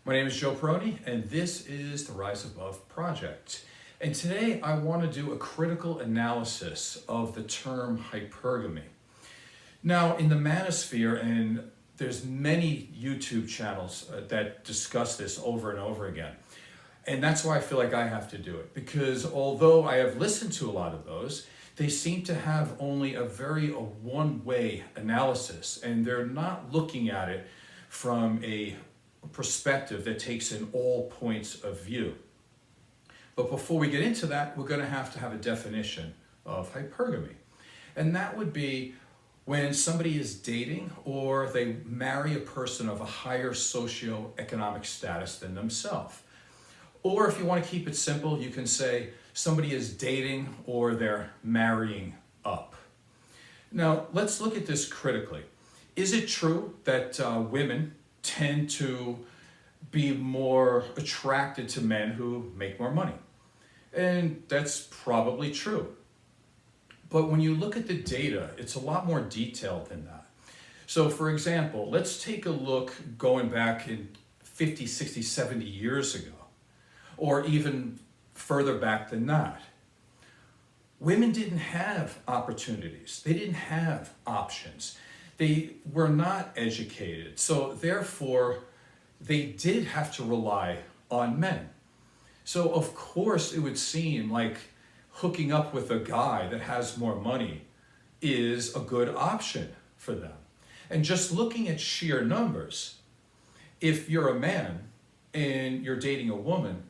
My name is Joe Peroni, and this is the Rise Above Project. And today I want to do a critical analysis of the term hypergamy. Now, in the manosphere, and there's many YouTube channels that discuss this over and over again. And that's why I feel like I have to do it, because although I have listened to a lot of those, they seem to have only a one-way analysis, and they're not looking at it from a perspective that takes in all points of view. But before we get into that, we're going to have a definition of hypergamy. And that would be when somebody is dating or they marry a person of a higher socioeconomic status than themselves. Or if you want to keep it simple, you can say somebody is dating or they're marrying up. Now, let's look at this critically. Is it true that women tend to be more attracted to men who make more money? And that's probably true. But when you look at the data, it's a lot more detailed than that. So for example, let's take a look going back in 50, 60, 70 years ago, or even further back than that. Women didn't have opportunities. They didn't have options. They were not educated. So therefore, they did have to rely on men. So of course, it would seem like hooking up with a guy that has more money is a good option for them. And just looking at sheer numbers, if you're a man and you're dating a woman,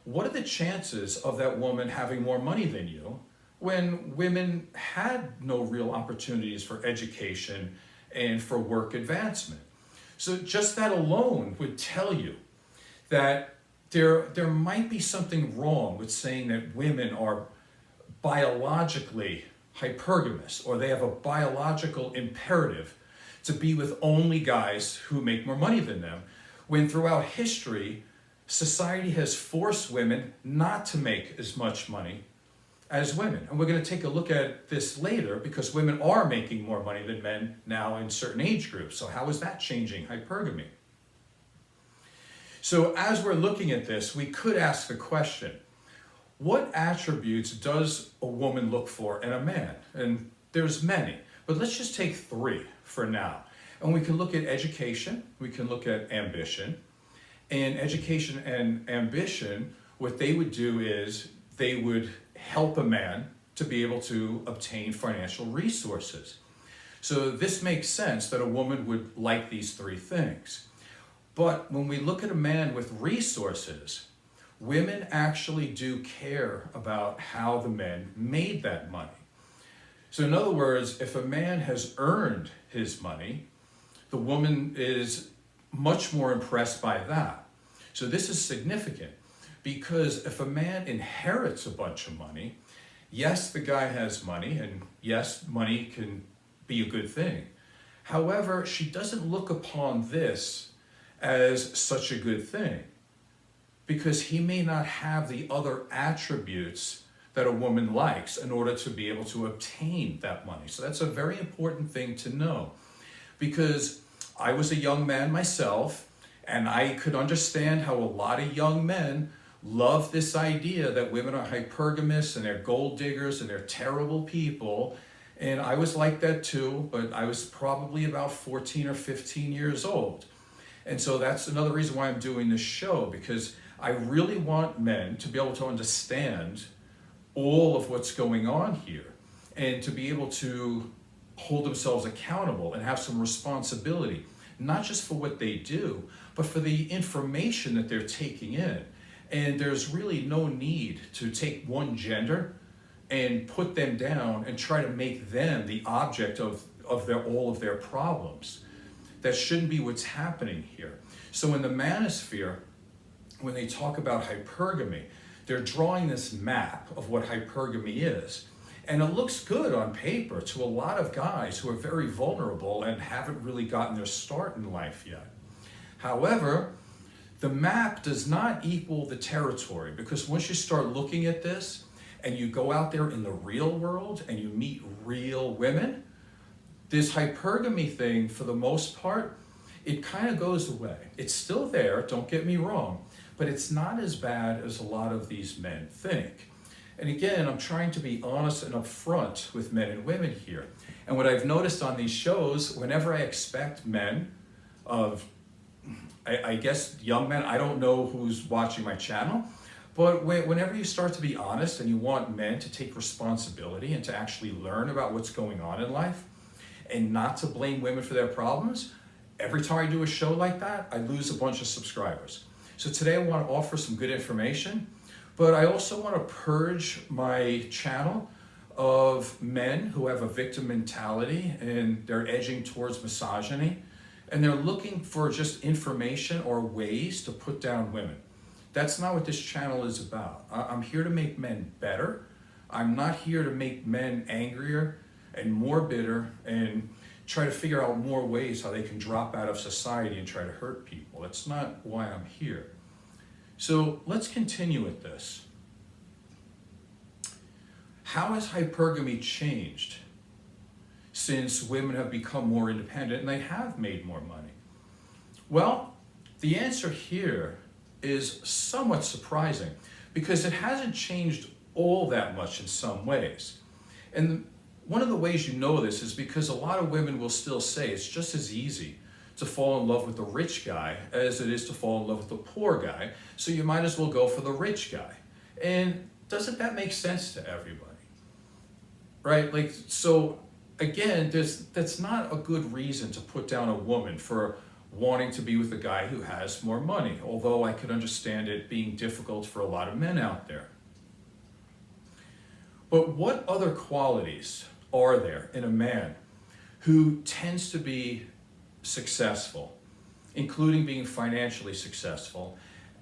what are the chances of that woman having more money than you when women had no real opportunities for education and for work advancement? So just that alone would tell you that there might be something wrong with saying that women are biologically hypergamous, or they have a biological imperative to be with only guys who make more money than them, when throughout history, society has forced women not to make as much money as women. And we're going to take a look at this later because women are making more money than men now in certain age groups. So how is that changing hypergamy? So as we're looking at this, we could ask the question, what attributes does a woman look for in a man? And there's many, but let's just take three for now. And we can look at education, we can look at ambition. And education and ambition, what they would do is they would help a man to be able to obtain financial resources. So this makes sense that a woman would like these three things. But when we look at a man with resources, women actually do care about how the men made that money. So in other words, if a man has earned his money, the woman is much more impressed by that. So this is significant because if a man inherits a bunch of money, yes, the guy has money, and yes, money can be a good thing. However, she doesn't look upon this as such a good thing because he may not have the other attributes that a woman likes in order to be able to obtain that money. So that's a very important thing to know, because I was a young man myself, and I could understand how a lot of young men love this idea that women are hypergamous and they're gold diggers and they're terrible people. And I was like that too, but I was probably about 14 or 15 years old. And so that's another reason why I'm doing this show, because I really want men to be able to understand all of what's going on here and to be able to hold themselves accountable and have some responsibility, not just for what they do, but for the information that they're taking in. And there's really no need to take one gender and put them down and try to make them the object of all of their problems. That shouldn't be what's happening here. So in the manosphere, when they talk about hypergamy, they're drawing this map of what hypergamy is. And it looks good on paper to a lot of guys who are very vulnerable and haven't really gotten their start in life yet. However, the map does not equal the territory, because once you start looking at this and you go out there in the real world and you meet real women, this hypergamy thing, for the most part, it kind of goes away. It's still there, don't get me wrong, but it's not as bad as a lot of these men think. And again, I'm trying to be honest and upfront with men and women here. And what I've noticed on these shows, whenever I expect men of, I guess young men, I don't know who's watching my channel, but whenever you start to be honest and you want men to take responsibility and to actually learn about what's going on in life and not to blame women for their problems, every time I do a show like that, I lose a bunch of subscribers. So today I want to offer some good information, but I also want to purge my channel of men who have a victim mentality and they're edging towards misogyny and they're looking for just information or ways to put down women. That's not what this channel is about. I'm here to make men better. I'm not here to make men angrier and more bitter and try to figure out more ways how they can drop out of society and try to hurt people. That's not why I'm here. So let's continue with this. How has hypergamy changed since women have become more independent and they have made more money? Well, the answer here is somewhat surprising because it hasn't changed all that much in some ways. And one of the ways you know this is because a lot of women will still say it's just as easy to fall in love with the rich guy as it is to fall in love with the poor guy, so you might as well go for the rich guy. And doesn't that make sense to everybody? Right? Like, so again, that's not a good reason to put down a woman for wanting to be with a guy who has more money, although I could understand it being difficult for a lot of men out there. But what other qualities are there in a man who tends to be successful, including being financially successful,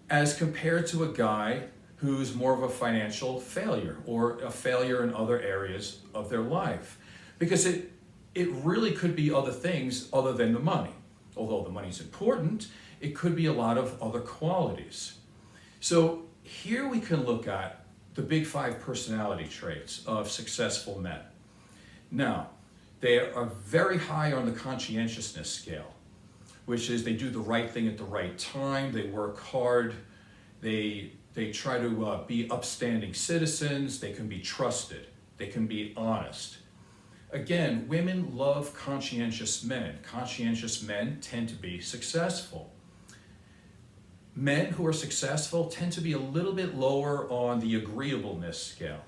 as compared to a guy who's more of a financial failure or a failure in other areas of their life? Because it really could be other things other than the money. Although the money's important, it could be a lot of other qualities. So here we can look at the big 5 personality traits of successful men. Now, they are very high on the conscientiousness scale, which is they do the right thing at the right time, they work hard, they try to be upstanding citizens, they can be trusted, they can be honest. Again, women love conscientious men. Conscientious men tend to be successful. Men who are successful tend to be a little bit lower on the agreeableness scale.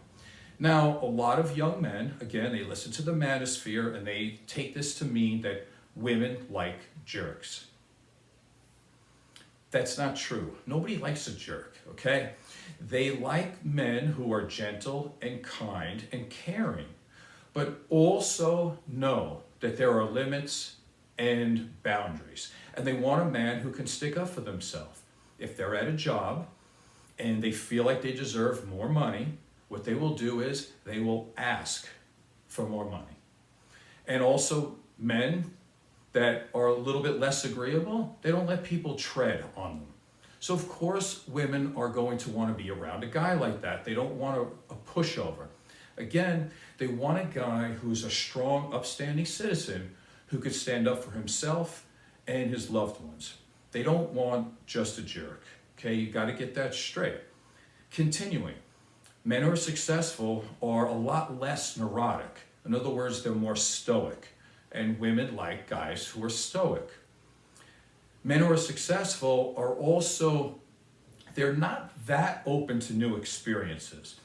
Now, a lot of young men, again, they listen to the manosphere and they take this to mean that women like jerks. That's not true. Nobody likes a jerk, okay? They like men who are gentle and kind and caring, but also know that there are limits and boundaries. And they want a man who can stick up for themselves. If they're at a job and they feel like they deserve more money, what they will do is they will ask for more money. And also men that are a little bit less agreeable, they don't let people tread on them. So of course women are going to want to be around a guy like that. They don't want a pushover. Again, they want a guy who's a strong, upstanding citizen who could stand up for himself and his loved ones. They don't want just a jerk. Okay, you got to get that straight. Continuing, men who are successful are a lot less neurotic. In other words, they're more stoic, and women like guys who are stoic. Men who are successful are also, they're not that open to new experiences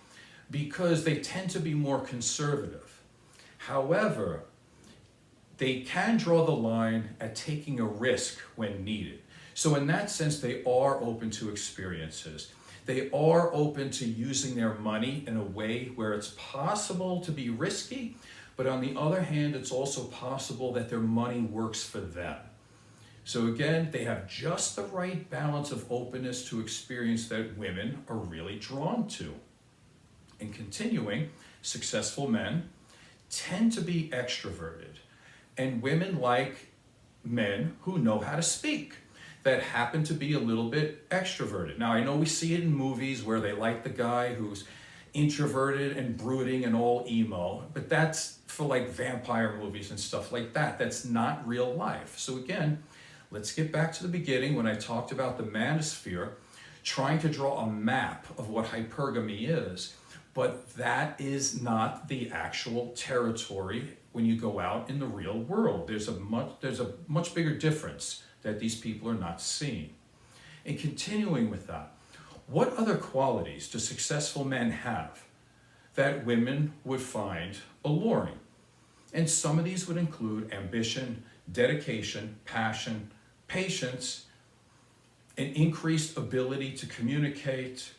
because they tend to be more conservative. However, they can draw the line at taking a risk when needed. So in that sense, they are open to experiences. They are open to using their money in a way where it's possible to be risky, but on the other hand, it's also possible that their money works for them. So again, they have just the right balance of openness to experience that women are really drawn to. And continuing, successful men tend to be extroverted, and women like men who know how to speak, that happen to be a little bit extroverted. Now, I know we see it in movies where they like the guy who's introverted and brooding and all emo, but that's for like vampire movies and stuff like that. That's not real life. So again, let's get back to the beginning when I talked about the manosphere, trying to draw a map of what hypergamy is. But that is not the actual territory when you go out in the real world. There's a much bigger difference that these people are not seeing. And continuing with that, what other qualities do successful men have that women would find alluring? And some of these would include ambition, dedication, passion, patience, an increased ability to communicate,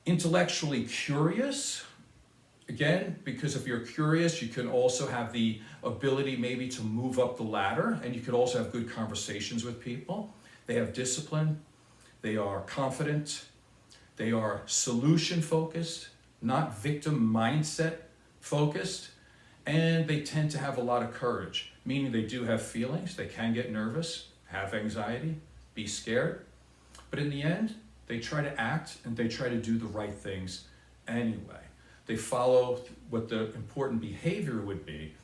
intellectually curious. Again, because if you're curious, you can also have the ability maybe to move up the ladder, and you could also have good conversations with people. They have discipline, they are confident, they are solution focused, not victim mindset focused, and they tend to have a lot of courage, meaning they do have feelings, they can get nervous, have anxiety, be scared, but in the end, they try to act and they try to do the right things anyway. They follow what the important behavior would be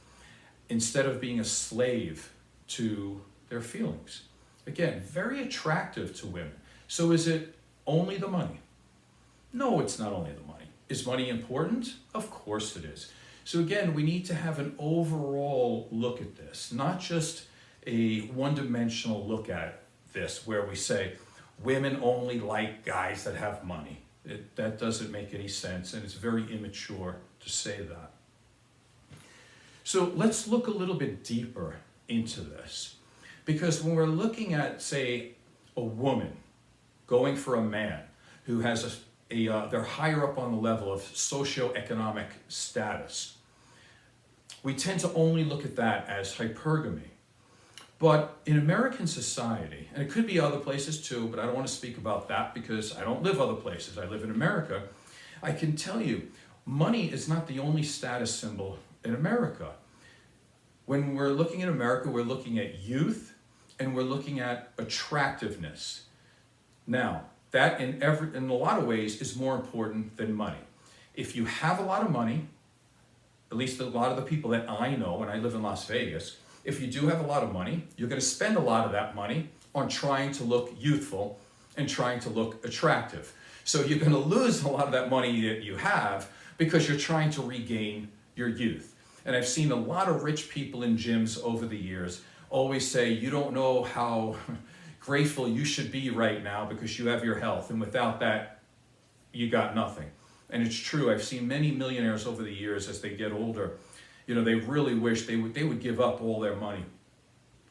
instead of being a slave to their feelings. Again, very attractive to women. So is it only the money? No, it's not only the money. Is money important? Of course it is. So again, we need to have an overall look at this, not just a one-dimensional look at this where we say, women only like guys that have money. That doesn't make any sense, and it's very immature to say that. So let's look a little bit deeper into this. Because when we're looking at, say, a woman going for a man who has they're higher up on the level of socioeconomic status, we tend to only look at that as hypergamy. But in American society, and it could be other places too, but I don't want to speak about that because I don't live other places. I live in America. I can tell you, money is not the only status symbol in America. When we're looking at America, we're looking at youth and we're looking at attractiveness. Now, that in a lot of ways is more important than money. If you have a lot of money, at least a lot of the people that I know, and I live in Las Vegas, if you do have a lot of money, you're going to spend a lot of that money on trying to look youthful and trying to look attractive. So you're going to lose a lot of that money that you have because you're trying to regain your youth. And I've seen a lot of rich people in gyms over the years always say, you don't know how grateful you should be right now because you have your health. And without that, you got nothing. And it's true. I've seen many millionaires over the years as they get older. You know, they really wish they would give up all their money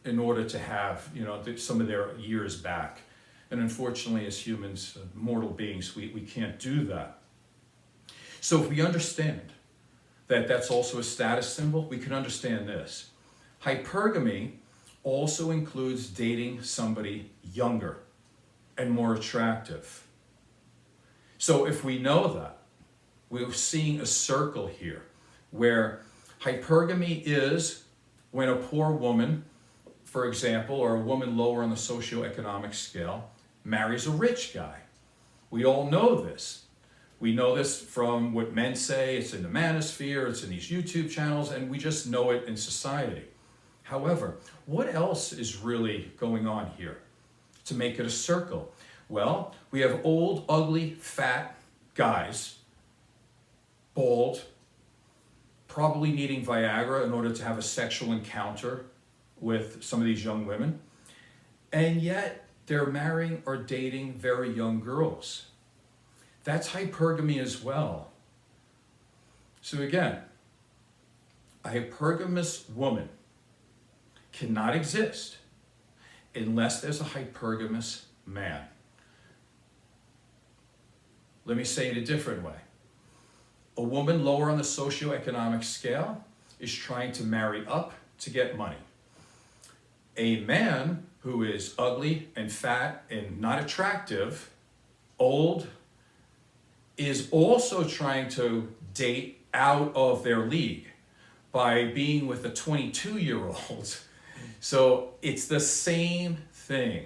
in order to have, you know, some of their years back. And unfortunately, as humans, mortal beings, we can't do that. So if we understand that that's also a status symbol, we can understand this. Hypergamy also includes dating somebody younger and more attractive. So if we know that, we're seeing a circle here where hypergamy is when a poor woman, for example, or a woman lower on the socioeconomic scale, marries a rich guy. We all know this. We know this from what men say. It's in the manosphere, it's in these YouTube channels, and we just know it in society. However, what else is really going on here to make it a circle? Well, we have old, ugly, fat guys, bald, probably needing Viagra in order to have a sexual encounter with some of these young women. And yet they're marrying or dating very young girls. That's hypergamy as well. So again, a hypergamous woman cannot exist unless there's a hypergamous man. Let me say it a different way. A woman lower on the socioeconomic scale is trying to marry up to get money. A man who is ugly and fat and not attractive, old, is also trying to date out of their league by being with a 22-year-old. So it's the same thing.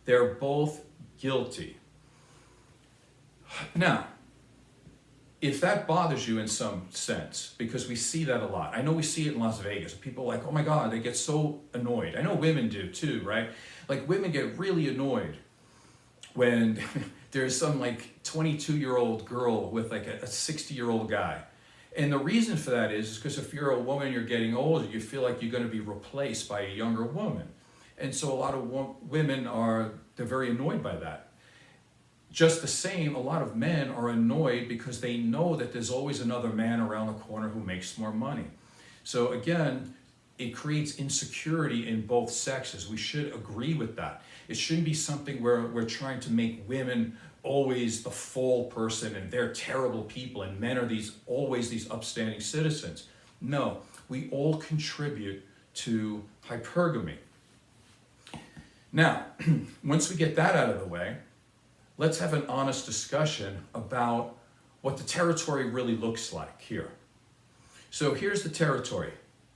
They're both guilty. Now, if that bothers you in some sense, because we see that a lot. I know we see it in Las Vegas. People are like, oh my God, they get so annoyed. I know women do too, right? Like women get really annoyed when there's some like 22-year-old girl with like a 60-year-old guy. And the reason for that is because if you're a woman, you're getting older, you feel like you're going to be replaced by a younger woman. And so a lot of women they're very annoyed by that. Just the same, a lot of men are annoyed because they know that there's always another man around the corner who makes more money. So again, it creates insecurity in both sexes. We should agree with that. It shouldn't be something where we're trying to make women always the fall person and they're terrible people and men are always these upstanding citizens. No, we all contribute to hypergamy. Now, once we get that out of the way, let's have an honest discussion about what the territory really looks like here. So here's the territory.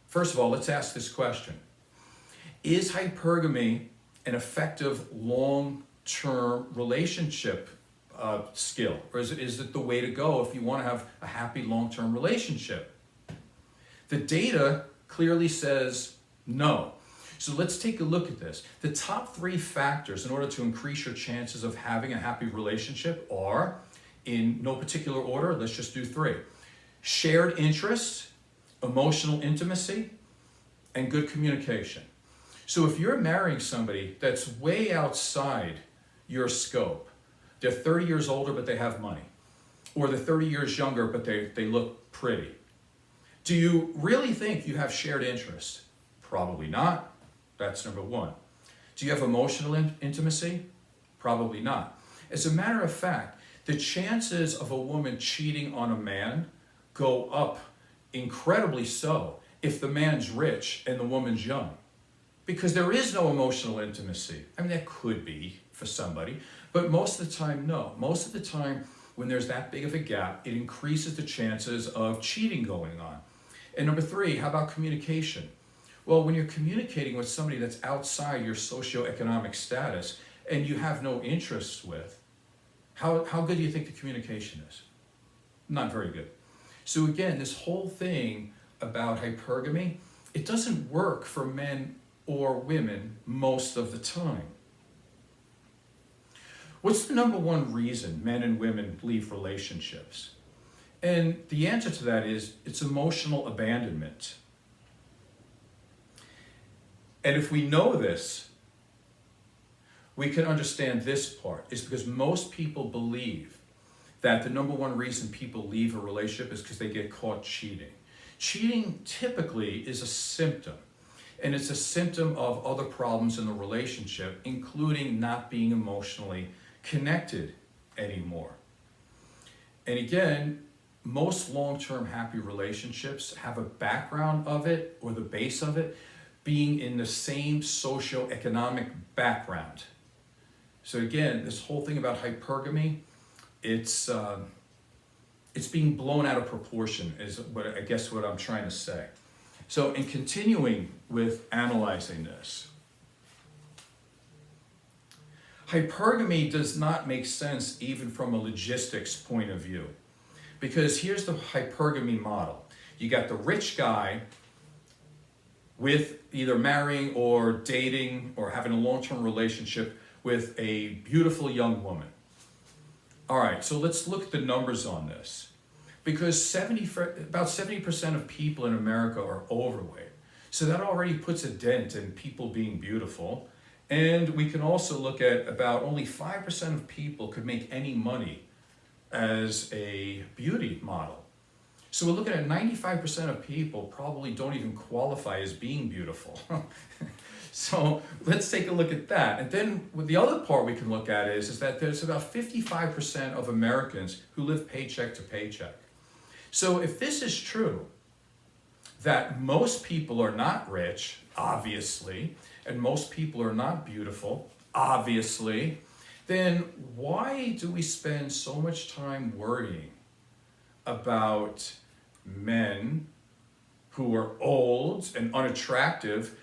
First of all, let's ask this question. Is hypergamy an effective long-term relationship skill? Or is it the way to go if you want to have a happy long-term relationship? The data clearly says no. So let's take a look at this. The top 3 factors in order to increase your chances of having a happy relationship are, in no particular order, let's just do 3. Shared interests, emotional intimacy, and good communication. So if you're marrying somebody that's way outside your scope, they're 30 years older but they have money, or they're 30 years younger but they look pretty, do you really think you have shared interests? Probably not. That's number 1. Do you have emotional intimacy? Probably not. As a matter of fact, the chances of a woman cheating on a man go up incredibly so if the man's rich and the woman's young. Because there is no emotional intimacy. I mean, there could be for somebody, but most of the time, no. Most of the time, when there's that big of a gap, it increases the chances of cheating going on. And number 3, how about communication? Well, when you're communicating with somebody that's outside your socioeconomic status and you have no interests with, how good do you think the communication is? Not very good. So again, this whole thing about hypergamy, it doesn't work for men or women most of the time. What's the number 1 reason men and women leave relationships? And the answer to that is it's emotional abandonment. And if we know this, we can understand this part. It's because most people believe that the number 1 reason people leave a relationship is because they get caught cheating. Cheating typically is a symptom, and it's a symptom of other problems in the relationship, including not being emotionally connected anymore. And again, most long-term happy relationships have a background of it, or the base of it, being in the same socioeconomic background. So again, this whole thing about hypergamy, it's being blown out of proportion is what I'm trying to say. So in continuing with analyzing this, hypergamy does not make sense even from a logistics point of view. Because here's the hypergamy model. You got the rich guy with either marrying or dating or having a long-term relationship with a beautiful young woman. All right, so let's look at the numbers on this. Because about 70% of people in America are overweight. So that already puts a dent in people being beautiful. And we can also look at about only 5% of people could make any money as a beauty model. So we're looking at 95% of people probably don't even qualify as being beautiful. So let's take a look at that. And then the other part we can look at is that there's about 55% of Americans who live paycheck to paycheck. So if this is true, that most people are not rich, obviously, and most people are not beautiful, obviously, then why do we spend so much time worrying about men who are old and unattractive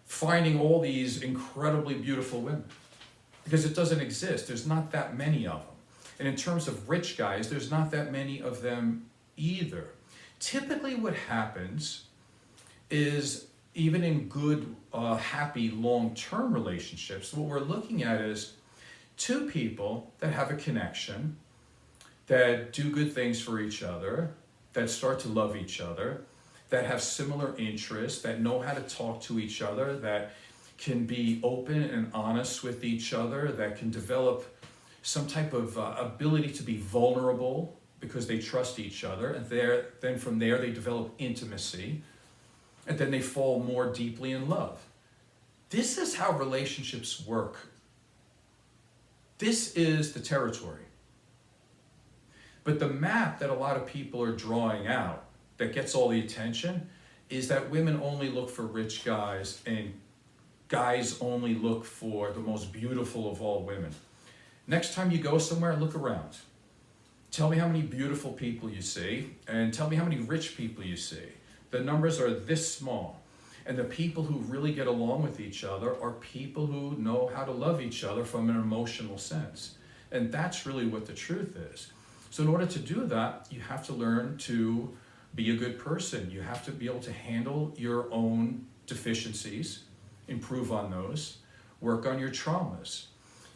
finding all these incredibly beautiful women? Because it doesn't exist. There's not that many of them. And in terms of rich guys, there's not that many of them either. Typically what happens is, even in good, happy, long-term relationships, what we're looking at is two people that have a connection, that do good things for each other, that start to love each other, that have similar interests, that know how to talk to each other, that can be open and honest with each other, that can develop some type of ability to be vulnerable because they trust each other, and then from there they develop intimacy, and then they fall more deeply in love. This is how relationships work. This is the territory. But the map that a lot of people are drawing out that gets all the attention is that women only look for rich guys and guys only look for the most beautiful of all women. Next time you go somewhere, look around. Tell me how many beautiful people you see, and tell me how many rich people you see. The numbers are this small. And the people who really get along with each other are people who know how to love each other from an emotional sense. And that's really what the truth is. So in order to do that, you have to learn to be a good person. You have to be able to handle your own deficiencies, improve on those, work on your traumas.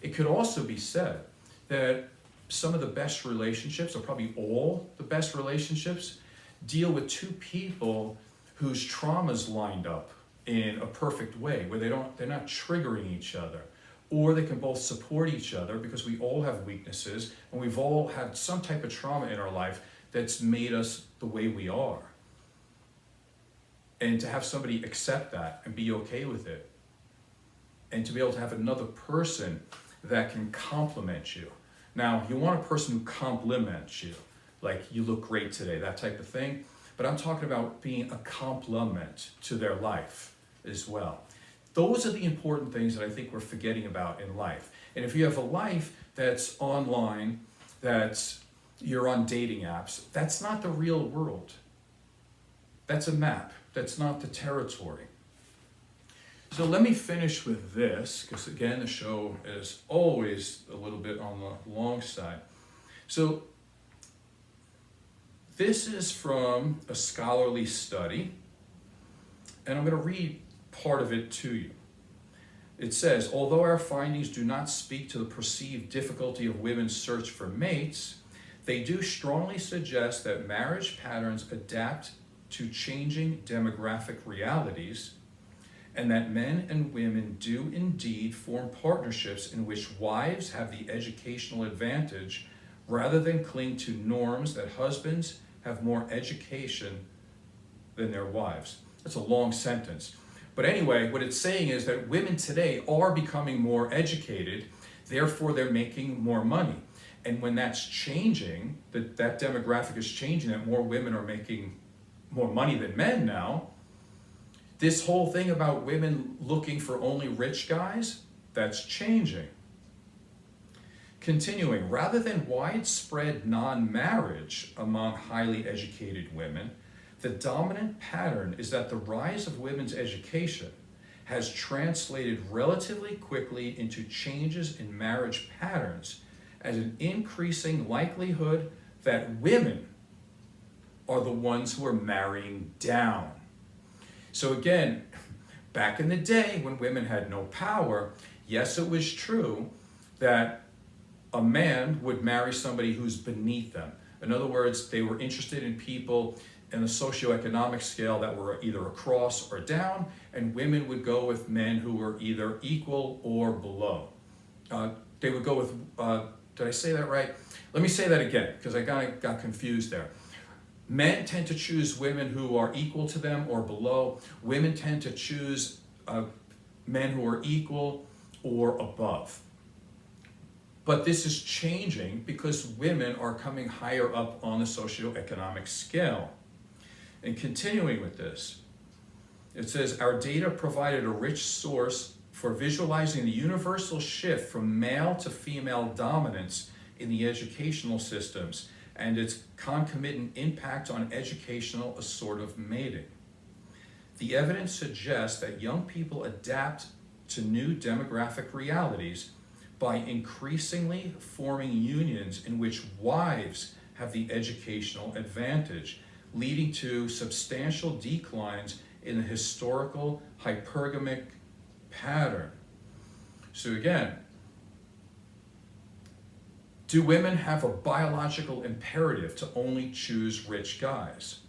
It could also be said that some of the best relationships, or probably all the best relationships, deal with two people whose traumas lined up in a perfect way, where they're not triggering each other, or they can both support each other, because we all have weaknesses and we've all had some type of trauma in our life that's made us the way we are. And to have somebody accept that and be okay with it, and to be able to have another person that can compliment you. Now, you want a person who compliments you, like you look great today, that type of thing. But I'm talking about being a complement to their life as well. Those are the important things that I think we're forgetting about in life. And if you have a life that's online, you're on dating apps, that's not the real world. That's a map. That's not the territory. So let me finish with this, because again, the show is always a little bit on the long side. So this is from a scholarly study, and I'm going to read part of it to you. It says, although our findings do not speak to the perceived difficulty of women's search for mates, they do strongly suggest that marriage patterns adapt to changing demographic realities, and that men and women do indeed form partnerships in which wives have the educational advantage rather than cling to norms that husbands have more education than their wives. That's a long sentence. But anyway, what it's saying is that women today are becoming more educated, therefore they're making more money. And when that's changing, that demographic is changing, that more women are making more money than men now, this whole thing about women looking for only rich guys, that's changing. Continuing, rather than widespread non-marriage among highly educated women, the dominant pattern is that the rise of women's education has translated relatively quickly into changes in marriage patterns, as an increasing likelihood that women are the ones who are marrying down. So again, back in the day when women had no power, yes, it was true that a man would marry somebody who's beneath them. In other words, they were interested in people in a socioeconomic scale that were either across or down, and women would go with men who were either equal or below. They would go with, did I say that right? Let me say that again, because I got confused there. Men tend to choose women who are equal to them or below. Women tend to choose men who are equal or above. But this is changing because women are coming higher up on the socioeconomic scale. And continuing with this, it says, our data provided a rich source for visualizing the universal shift from male to female dominance in the educational systems and its concomitant impact on educational assortive mating. The evidence suggests that young people adapt to new demographic realities by increasingly forming unions in which wives have the educational advantage, leading to substantial declines in the historical hypergamic pattern. So again, do women have a biological imperative to only choose rich guys?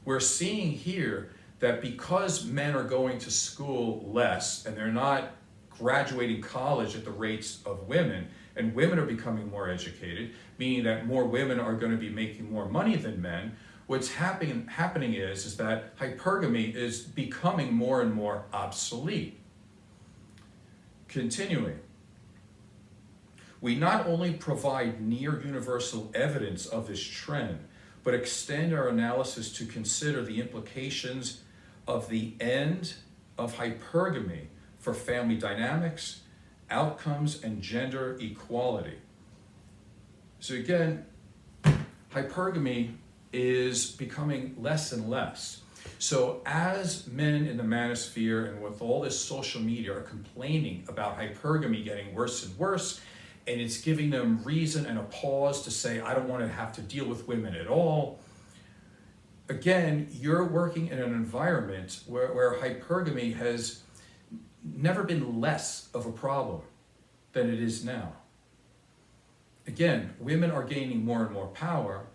We're seeing here that because men are going to school less and they're not graduating college at the rates of women, and women are becoming more educated, meaning that more women are going to be making more money than men, what's happening is that hypergamy is becoming more and more obsolete. Continuing, we not only provide near universal evidence of this trend, but extend our analysis to consider the implications of the end of hypergamy for family dynamics, outcomes, and gender equality. So again, hypergamy is becoming less and less. So as men in the manosphere and with all this social media are complaining about hypergamy getting worse and worse, and it's giving them reason and a pause to say, I don't want to have to deal with women at all. Again, you're working in an environment where hypergamy has never been less of a problem than it is now. Again, women are gaining more and more power,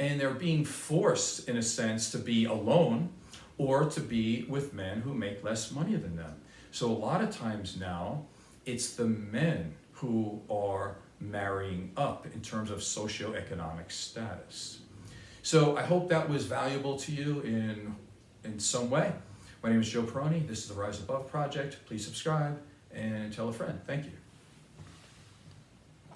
and they're being forced, in a sense, to be alone or to be with men who make less money than them. So a lot of times now, it's the men who are marrying up in terms of socioeconomic status. So I hope that was valuable to you in some way. My name is Joe Peroni. This is the Rise Above Project. Please subscribe and tell a friend. Thank you.